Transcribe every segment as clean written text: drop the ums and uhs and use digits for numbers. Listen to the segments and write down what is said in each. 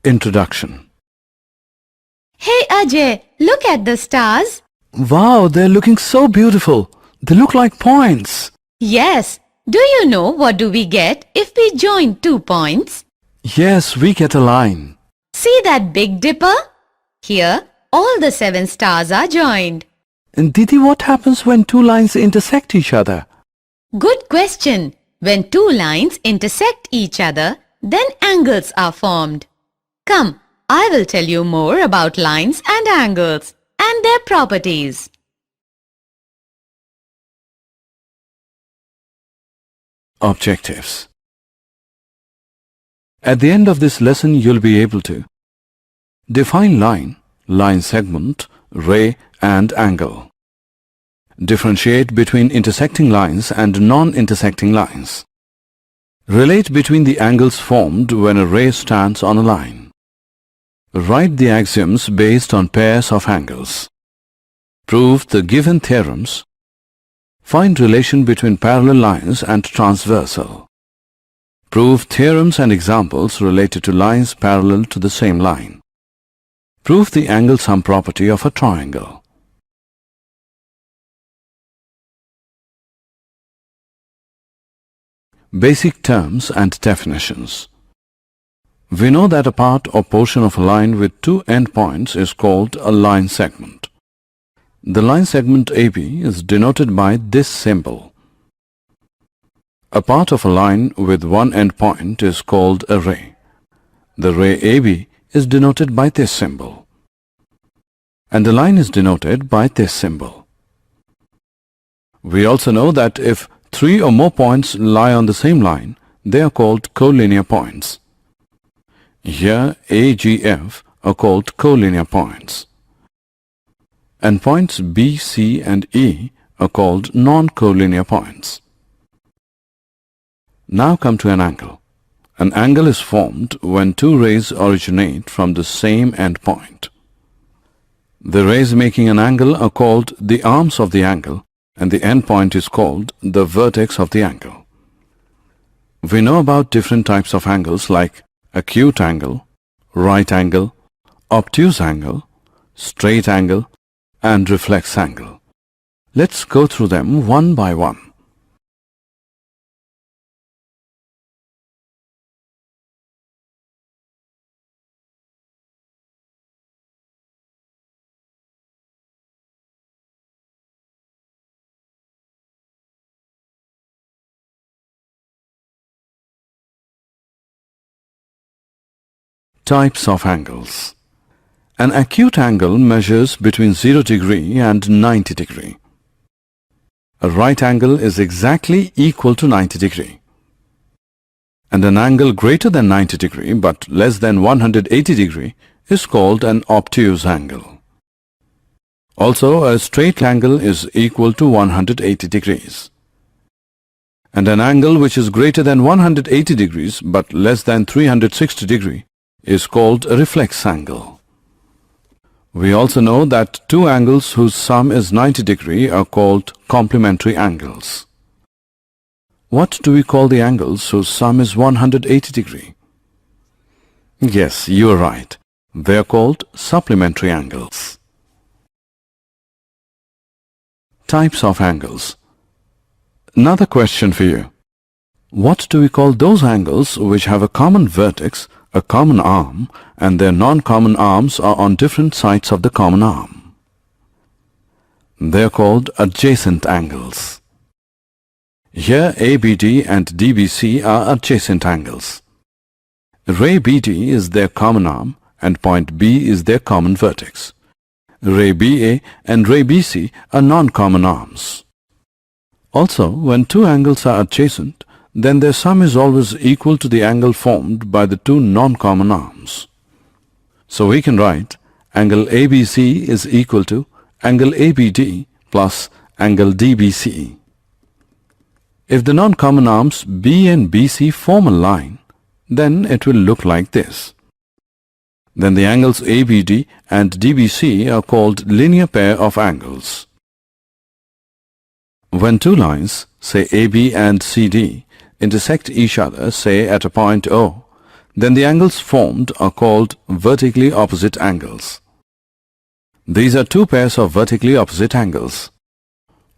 Introduction. Hey Ajay, look at the stars. Wow, they're looking so beautiful. They look like points. Yes, do you know what do we get if we join 2 points? Yes, we get a line. See that Big Dipper? Here, all the 7 stars are joined. And Didi, what happens when two lines intersect each other? Good question. When 2 lines intersect each other, then angles are formed. Come, I will tell you more about lines and angles and their properties. Objectives. At the end of this lesson, you'll be able to define line, line segment, ray and angle. Differentiate between intersecting lines and non-intersecting lines. Relate between the angles formed when a ray stands on a line. Write the axioms based on pairs of angles. Prove the given theorems. Find relation between parallel lines and transversal. Prove theorems and examples related to lines parallel to the same line. Prove the angle sum property of a triangle. Basic terms and definitions. We know that a part or portion of a line with 2 endpoints is called a line segment. The line segment AB is denoted by this symbol. A part of a line with 1 endpoint is called a ray. The ray AB is denoted by this symbol. And the line is denoted by this symbol. We also know that if 3 or more points lie on the same line, they are called collinear points. Here A, G, F are called collinear points. And points B, C and E are called non-collinear points. Now come to an angle. An angle is formed when 2 rays originate from the same endpoint. The rays making an angle are called the arms of the angle, and the endpoint is called the vertex of the angle. We know about different types of angles like acute angle, right angle, obtuse angle, straight angle, and reflex angle. Let's go through them one by one. Types of angles. An acute angle measures between 0 degree and 90 degree. A right angle is exactly equal to 90 degree. And an angle greater than 90 degree but less than 180 degree is called an obtuse angle. Also, a straight angle is equal to 180 degrees. And an angle which is greater than 180 degrees but less than 360 degree is called a reflex angle. We also know that 2 angles whose sum is 90 degree are called complementary angles. What do we call the angles whose sum is 180 degree? Yes, you are right. They are called supplementary angles. Types of angles. Another question for you. What do we call those angles which have a common vertex, a common arm, and their non-common arms are on different sides of the common arm? They are called adjacent angles. Here ABD and DBC are adjacent angles. Ray BD is their common arm and point B is their common vertex. Ray BA and ray BC are non-common arms. Also, when 2 angles are adjacent, then their sum is always equal to the angle formed by the 2 non-common arms. So we can write angle ABC is equal to angle ABD plus angle DBC. If the non-common arms B and BC form a line, then it will look like this. Then the angles ABD and DBC are called linear pair of angles. When 2 lines, say AB and CD, intersect each other, say at a point O, then the angles formed are called vertically opposite angles. These are two pairs of vertically opposite angles.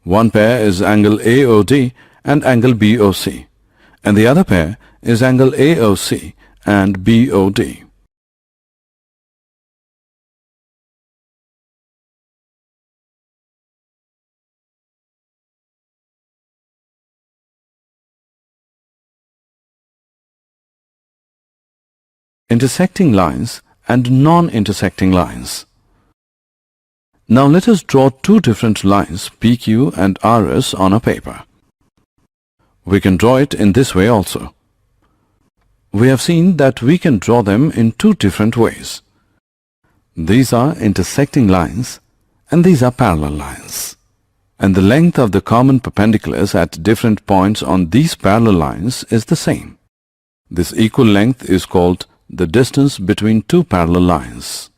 One pair is angle AOD and angle BOC, and the other pair is angle AOC and BOD. Intersecting lines and non-intersecting lines. Now let us draw two different lines PQ and RS on a paper. We can draw it in this way also. We have seen that we can draw them in two different ways. These are intersecting lines and these are parallel lines. And the length of the common perpendiculars at different points on these parallel lines is the same. This equal length is called the distance between two parallel lines.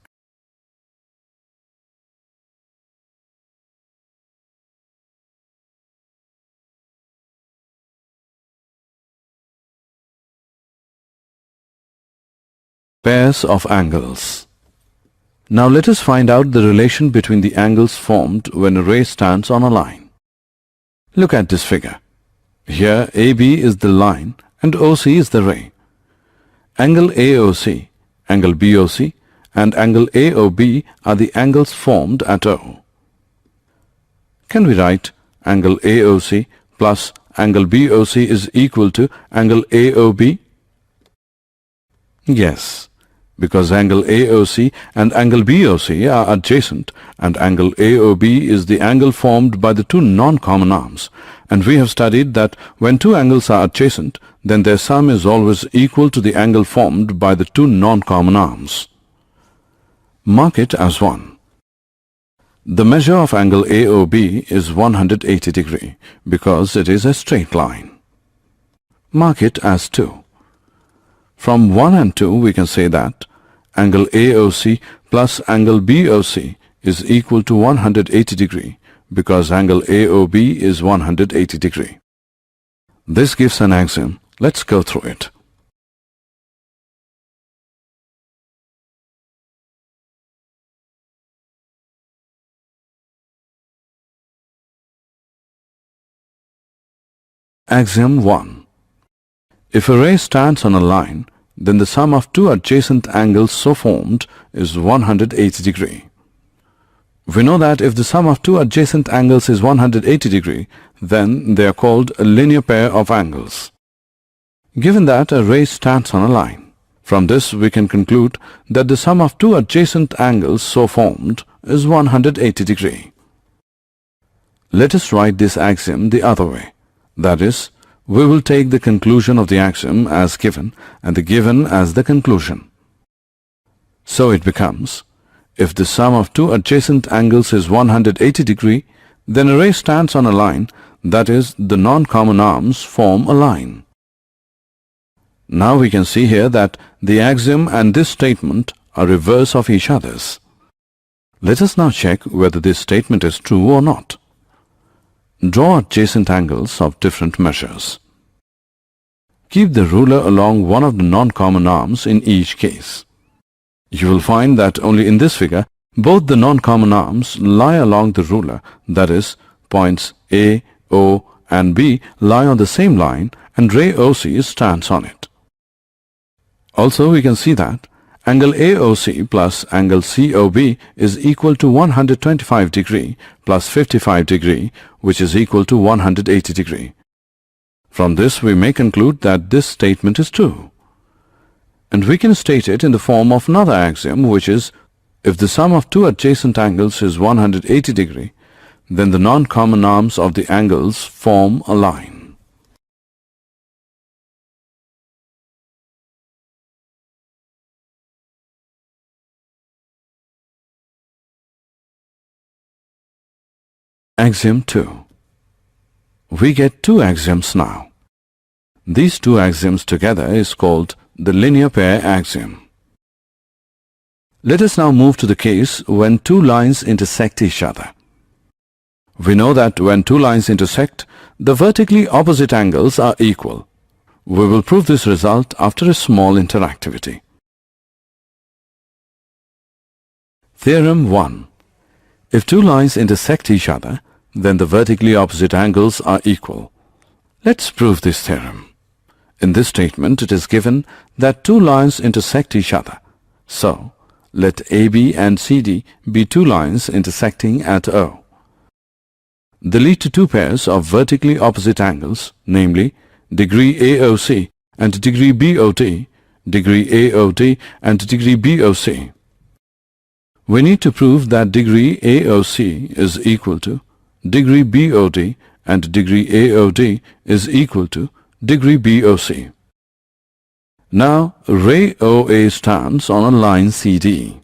Pairs of angles. Now let us find out the relation between the angles formed when a ray stands on a line. Look at this figure. Here AB is the line and OC is the ray. Angle AOC, angle BOC and angle AOB are the angles formed at O. Can we write angle AOC plus angle BOC is equal to angle AOB? Yes, because angle AOC and angle BOC are adjacent and angle AOB is the angle formed by the two non-common arms, and we have studied that when two angles are adjacent, then their sum is always equal to the angle formed by the two non-common arms. Mark it as 1. The measure of angle AOB is 180 degree because it is a straight line. Mark it as 2. From 1 and 2 we can say that angle AOC plus angle BOC is equal to 180 degree because angle AOB is 180 degree. This gives an axiom. Let's go through it. Axiom 1. If a ray stands on a line, then the sum of two adjacent angles so formed is 180 degree. We know that if the sum of two adjacent angles is 180 degree, then they are called a linear pair of angles. Given that a ray stands on a line, from this we can conclude that the sum of two adjacent angles so formed is 180 degree. Let us write this axiom the other way. That is, we will take the conclusion of the axiom as given and the given as the conclusion. So it becomes, if the sum of two adjacent angles is 180 degree, then a ray stands on a line, that is, the non-common arms form a line. Now we can see here that the axiom and this statement are reverse of each other's. Let us now check whether this statement is true or not. Draw adjacent angles of different measures. Keep the ruler along one of the non-common arms in each case. You will find that only in this figure, both the non-common arms lie along the ruler, that is, points A, O and B lie on the same line and ray OC stands on it. Also we can see that angle AOC plus angle COB is equal to 125 degree plus 55 degree, which is equal to 180 degree. From this we may conclude that this statement is true. And we can state it in the form of another axiom, which is, if the sum of two adjacent angles is 180 degree, then the non-common arms of the angles form a line. Axiom 2. We get two axioms now. These two axioms together is called the linear pair axiom. Let us now move to the case when two lines intersect each other. We know that when two lines intersect, the vertically opposite angles are equal. We will prove this result after a small interactivity. Theorem 1. If two lines intersect each other, then the vertically opposite angles are equal. Let's prove this theorem. In this statement, it is given that two lines intersect each other. So, let AB and CD be two lines intersecting at O. They lead to two pairs of vertically opposite angles, namely degree AOC and degree BOT, degree AOD and degree BOC. We need to prove that degree AOC is equal to degree BOD and degree AOD is equal to degree BOC. Now, ray OA stands on a line CD.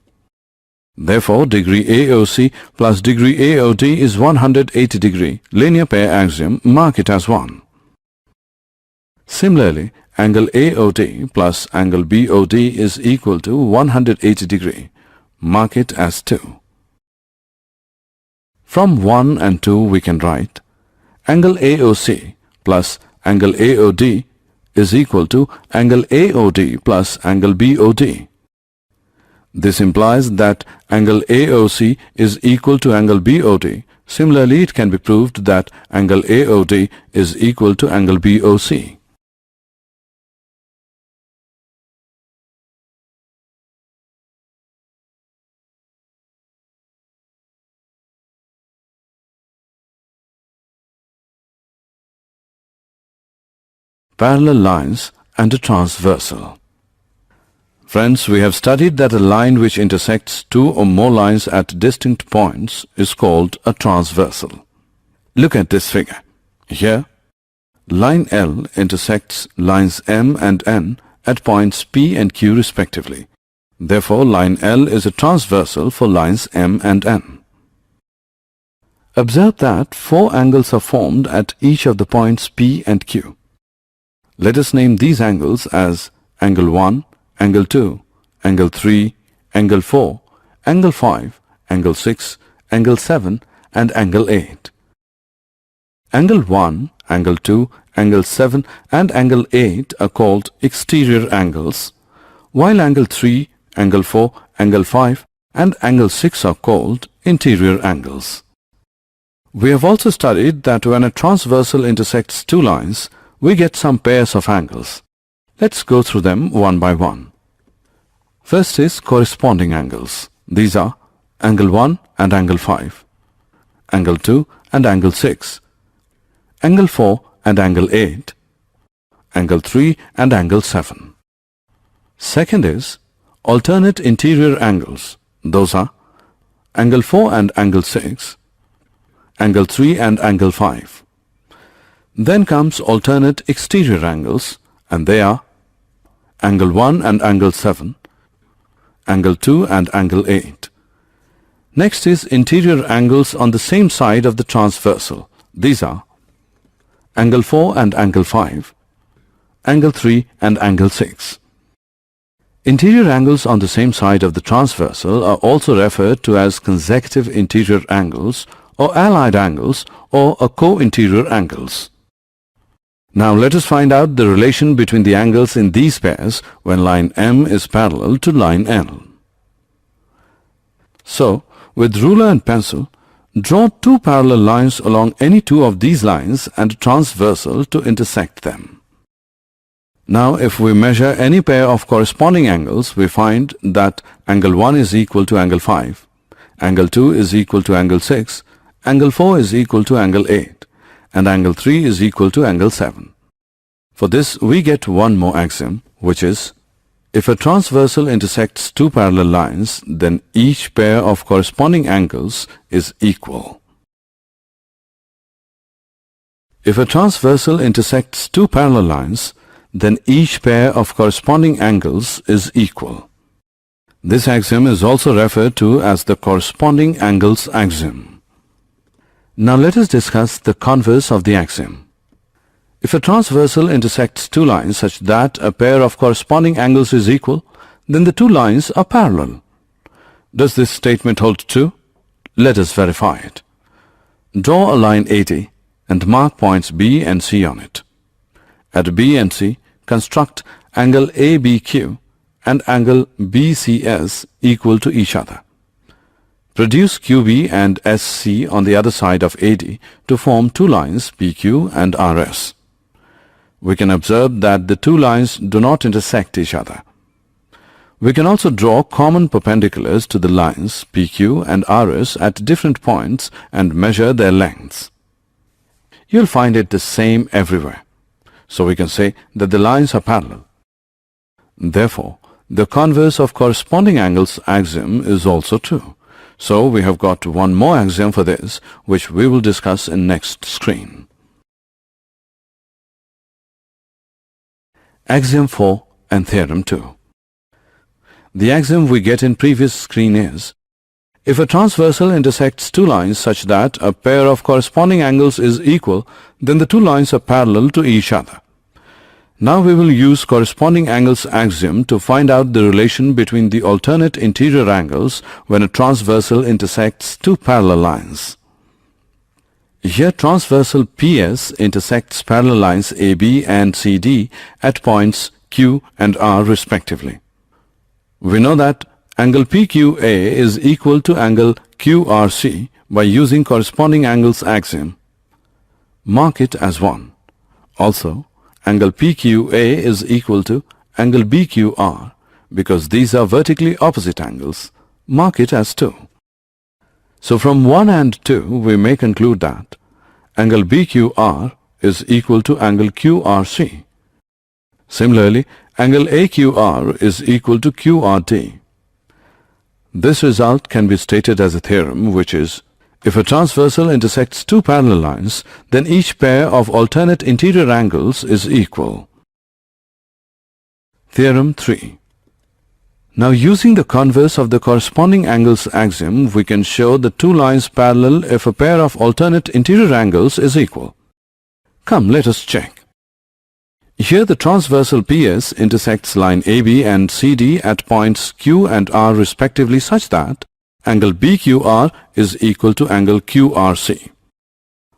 Therefore, degree AOC plus degree AOD is 180 degree. Linear pair axiom, mark it as 1. Similarly, angle AOD plus angle BOD is equal to 180 degree. Mark it as 2. From 1 and 2 we can write angle AOC plus angle AOD is equal to angle AOD plus angle BOD. This implies that angle AOC is equal to angle BOD. Similarly, it can be proved that angle AOD is equal to angle BOC. Parallel lines and a transversal. Friends, we have studied that a line which intersects two or more lines at distinct points is called a transversal. Look at this figure. Here, line L intersects lines M and N at points P and Q respectively. Therefore, line L is a transversal for lines M and N. Observe that four angles are formed at each of the points P and Q. Let us name these angles as angle 1, angle 2, angle 3, angle 4, angle 5, angle 6, angle 7 and angle 8. Angle 1, angle 2, angle 7 and angle 8 are called exterior angles, while angle 3, angle 4, angle 5 and angle 6 are called interior angles. We have also studied that when a transversal intersects two lines, we get some pairs of angles. Let's go through them one by one. First is corresponding angles. These are angle 1 and angle 5, angle 2 and angle 6, angle 4 and angle 8, angle 3 and angle 7. Second is alternate interior angles. Those are angle 4 and angle 6, angle 3 and angle 5. Then comes alternate exterior angles, and they are angle 1 and angle 7, angle 2 and angle 8. Next is interior angles on the same side of the transversal. These are angle 4 and angle 5, angle 3 and angle 6. Interior angles on the same side of the transversal are also referred to as consecutive interior angles or allied angles or co-interior angles. Now let us find out the relation between the angles in these pairs when line M is parallel to line L. So, with ruler and pencil, draw two parallel lines along any two of these lines and a transversal to intersect them. Now if we measure any pair of corresponding angles, we find that angle 1 is equal to angle 5, angle 2 is equal to angle 6, angle 4 is equal to angle 8, and angle 3 is equal to angle 7. For this, we get one more axiom, which is, if a transversal intersects two parallel lines, then each pair of corresponding angles is equal. If a transversal intersects two parallel lines, then each pair of corresponding angles is equal. This axiom is also referred to as the corresponding angles axiom. Now let us discuss the converse of the axiom. If a transversal intersects two lines such that a pair of corresponding angles is equal, then the two lines are parallel. Does this statement hold true? Let us verify it. Draw a line 80 and mark points B and C on it. At B and C, construct angle ABQ and angle BCS equal to each other. Produce QB and SC on the other side of AD to form two lines PQ and RS. We can observe that the two lines do not intersect each other. We can also draw common perpendiculars to the lines PQ and RS at different points and measure their lengths. You'll find it the same everywhere. So we can say that the lines are parallel. Therefore, the converse of corresponding angles axiom is also true. So we have got one more axiom for this, which we will discuss in next screen. Axiom 4 and Theorem 2. The axiom we get in previous screen is, if a transversal intersects two lines such that a pair of corresponding angles is equal, then the two lines are parallel to each other. Now we will use corresponding angles axiom to find out the relation between the alternate interior angles when a transversal intersects two parallel lines. Here transversal PS intersects parallel lines AB and CD at points Q and R respectively. We know that angle PQA is equal to angle QRC by using corresponding angles axiom. Mark it as 1. Also, angle PQA is equal to angle BQR because these are vertically opposite angles. Mark it as 2. So from 1 and 2 we may conclude that angle BQR is equal to angle QRC. Similarly, angle AQR is equal to QRD. This result can be stated as a theorem, which is, if a transversal intersects two parallel lines, then each pair of alternate interior angles is equal. Theorem 3. Now using the converse of the corresponding angles axiom, we can show the two lines parallel if a pair of alternate interior angles is equal. Come, let us check. Here the transversal PS intersects line AB and CD at points Q and R respectively such that angle BQR is equal to angle QRC.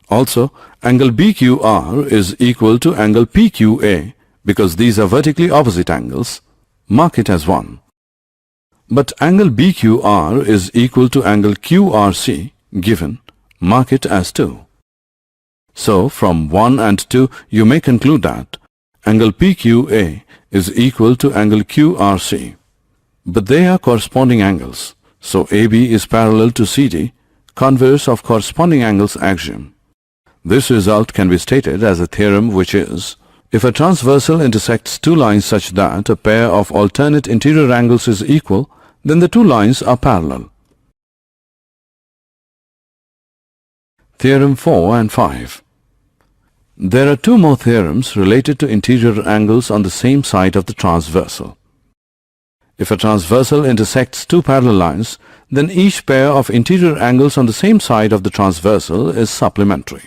Also, angle BQR is equal to angle PQA because these are vertically opposite angles. Mark it as 1. But angle BQR is equal to angle QRC given. Mark it as 2. So, from 1 and 2 you may conclude that angle PQA is equal to angle QRC. But they are corresponding angles. So AB is parallel to CD, converse of corresponding angles axiom. This result can be stated as a theorem, which is, if a transversal intersects two lines such that a pair of alternate interior angles is equal, then the two lines are parallel. Theorem 4 and 5. There are two more theorems related to interior angles on the same side of the transversal. If a transversal intersects two parallel lines, then each pair of interior angles on the same side of the transversal is supplementary.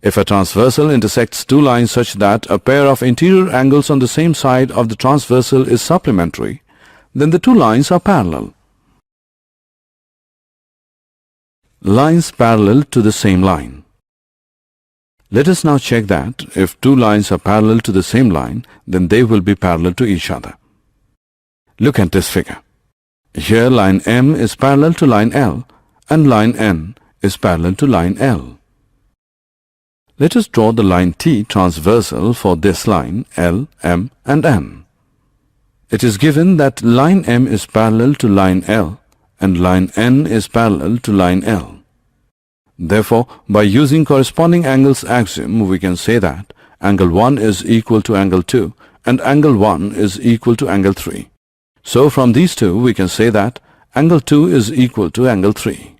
If a transversal intersects two lines such that a pair of interior angles on the same side of the transversal is supplementary, then the two lines are parallel. Lines parallel to the same line. Let us now check that if two lines are parallel to the same line, then they will be parallel to each other. Look at this figure. Here line M is parallel to line L and line N is parallel to line L. Let us draw the line T transversal for this line L, M and N. It is given that line M is parallel to line L and line N is parallel to line L. Therefore, by using corresponding angles axiom, we can say that angle 1 is equal to angle 2 and angle 1 is equal to angle 3. So from these two we can say that angle 2 is equal to angle 3.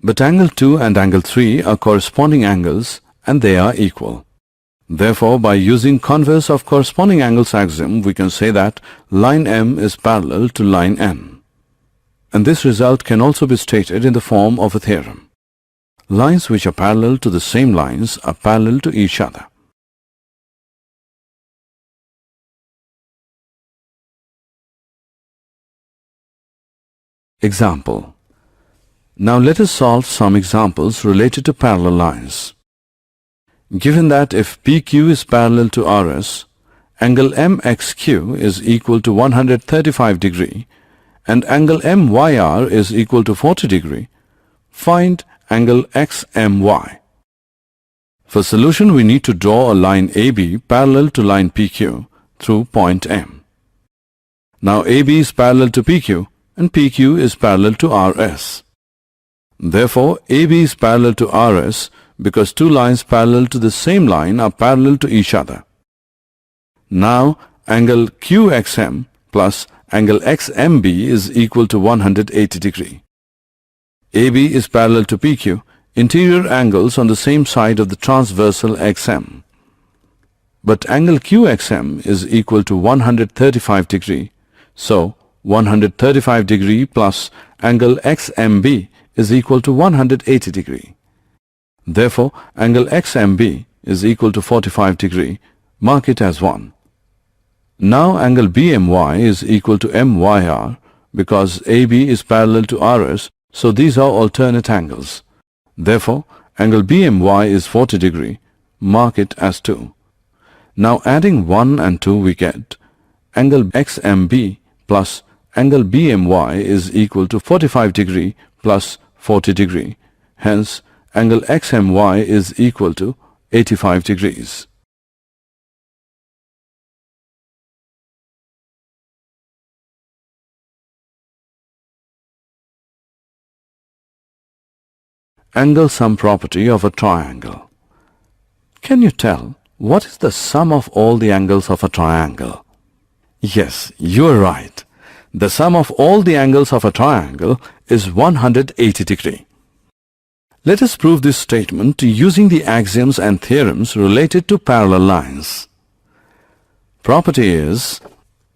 But angle 2 and angle 3 are corresponding angles and they are equal. Therefore, by using converse of corresponding angles axiom, we can say that line M is parallel to line N. And this result can also be stated in the form of a theorem. Lines which are parallel to the same lines are parallel to each other. Example. Now let us solve some examples related to parallel lines. Given that if PQ is parallel to RS, angle MXQ is equal to 135 degree and angle MYR is equal to 40 degree, find angle XMY. For solution, we need to draw a line AB parallel to line PQ through point M. Now AB is parallel to PQ and PQ is parallel to RS. Therefore, AB is parallel to RS because two lines parallel to the same line are parallel to each other. Now, angle QXM plus angle XMB is equal to 180 degree. AB is parallel to PQ, interior angles on the same side of the transversal XM. But angle QXM is equal to 135 degree, so 135 degree plus angle XMB is equal to 180 degree. Therefore, angle XMB is equal to 45 degree. Mark it as 1. Now angle BMY is equal to MYR because AB is parallel to RS, so these are alternate angles. Therefore, angle BMY is 40 degree. Mark it as 2. Now adding 1 and 2 we get angle XMB plus angle BMY is equal to 45 degree plus 40 degree. Hence, angle XMY is equal to 85 degrees. Angle sum property of a triangle. Can you tell what is the sum of all the angles of a triangle? Yes, you are right. The sum of all the angles of a triangle is 180 degree. Let us prove this statement using the axioms and theorems related to parallel lines. Property is,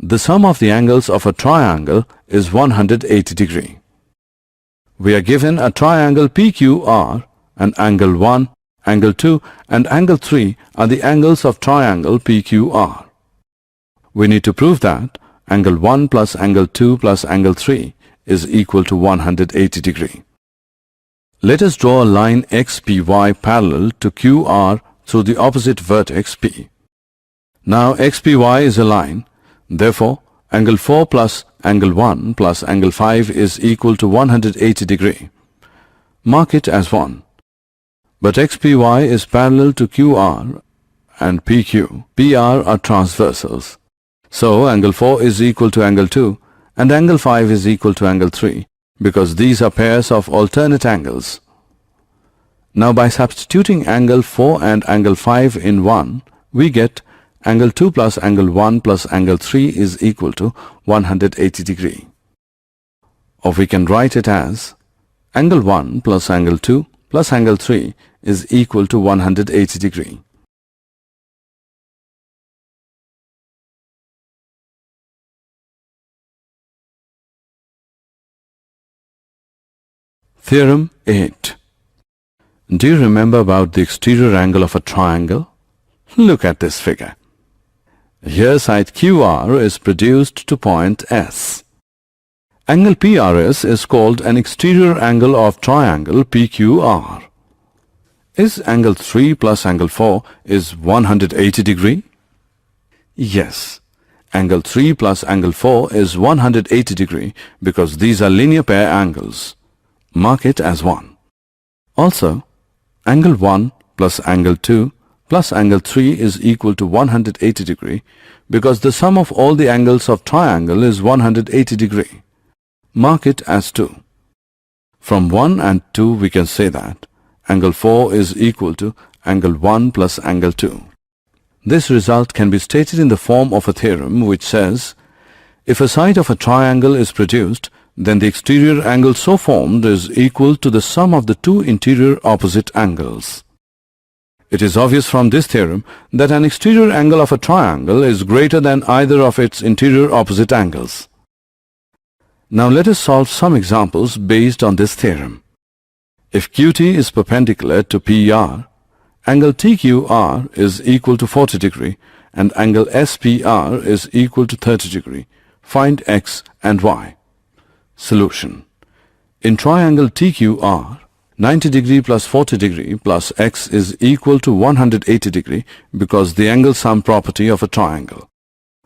the sum of the angles of a triangle is 180 degree. We are given a triangle PQR and angle 1, angle 2 and angle 3 are the angles of triangle PQR. We need to prove that angle 1 plus angle 2 plus angle 3 is equal to 180 degree. Let us draw a line XPY parallel to QR through the opposite vertex P. Now XPY is a line, therefore angle 4 plus angle 1 plus angle 5 is equal to 180 degree. Mark it as 1. But XPY is parallel to QR and PQ, PR are transversals. So angle 4 is equal to angle 2 and angle 5 is equal to angle 3 because these are pairs of alternate angles. Now by substituting angle 4 and angle 5 in 1, we get angle 2 plus angle 1 plus angle 3 is equal to 180 degree. Or we can write it as angle 1 plus angle 2 plus angle 3 is equal to 180 degree. Theorem 8. Do you remember about the exterior angle of a triangle? Look at this figure. Here side QR is produced to point S. Angle PRS is called an exterior angle of triangle PQR. Is angle 3 plus angle 4 is 180 degree? Yes. Angle 3 plus angle 4 is 180 degree because these are linear pair angles. Mark it as 1. Also, angle 1 plus angle 2 plus angle 3 is equal to 180 degree because the sum of all the angles of triangle is 180 degree. Mark it as 2. From 1 and 2 we can say that angle 4 is equal to angle 1 plus angle 2. This result can be stated in the form of a theorem which says, if a side of a triangle is produced, then the exterior angle so formed is equal to the sum of the two interior opposite angles. It is obvious from this theorem that an exterior angle of a triangle is greater than either of its interior opposite angles. Now let us solve some examples based on this theorem. If QT is perpendicular to PR, angle TQR is equal to 40 degree and angle SPR is equal to 30 degree. Find X and Y. Solution. In triangle TQR, 90 degree plus 40 degree plus x is equal to 180 degree because the angle sum property of a triangle.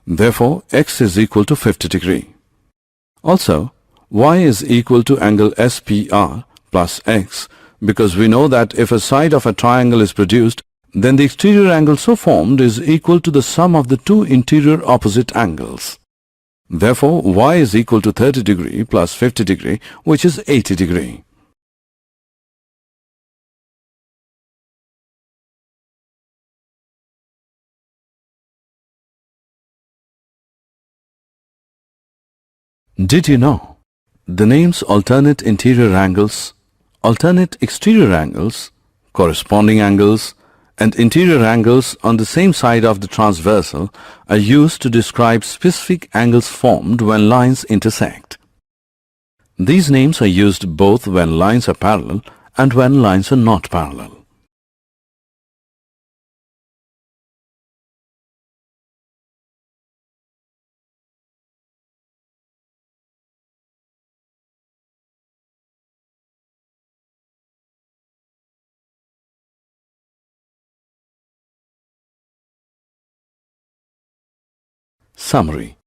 Therefore, x is equal to 50 degree. Also, y is equal to angle SPR plus x because we know that if a side of a triangle is produced, then the exterior angle so formed is equal to the sum of the two interior opposite angles. Therefore, y is equal to 30 degree plus 50 degree, which is 80 degree. Did you know the names alternate interior angles, alternate exterior angles, corresponding angles, and interior angles on the same side of the transversal are used to describe specific angles formed when lines intersect? These names are used both when lines are parallel and when lines are not parallel. Summary.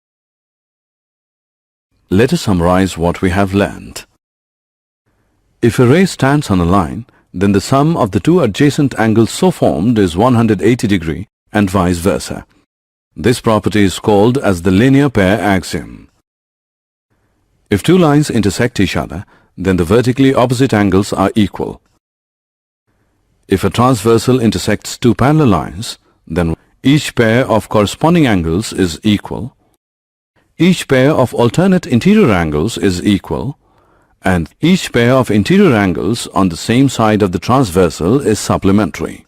Let us summarize what we have learned. If a ray stands on a line, then the sum of the two adjacent angles so formed is 180 degree and vice versa. This property is called as the linear pair axiom. If two lines intersect each other, then the vertically opposite angles are equal. If a transversal intersects two parallel lines, then each pair of corresponding angles is equal, each pair of alternate interior angles is equal, and each pair of interior angles on the same side of the transversal is supplementary.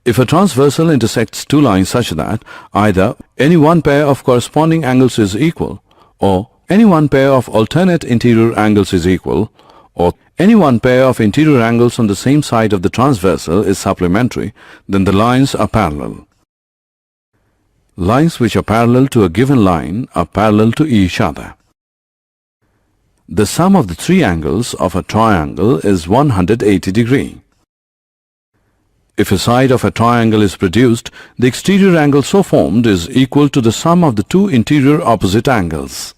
If a transversal intersects two lines such that either any one pair of corresponding angles is equal, or any one pair of alternate interior angles is equal, or any one pair of interior angles on the same side of the transversal is supplementary, then the lines are parallel. Lines which are parallel to a given line are parallel to each other. The sum of the three angles of a triangle is 180 degree. If a side of a triangle is produced, the exterior angle so formed is equal to the sum of the two interior opposite angles.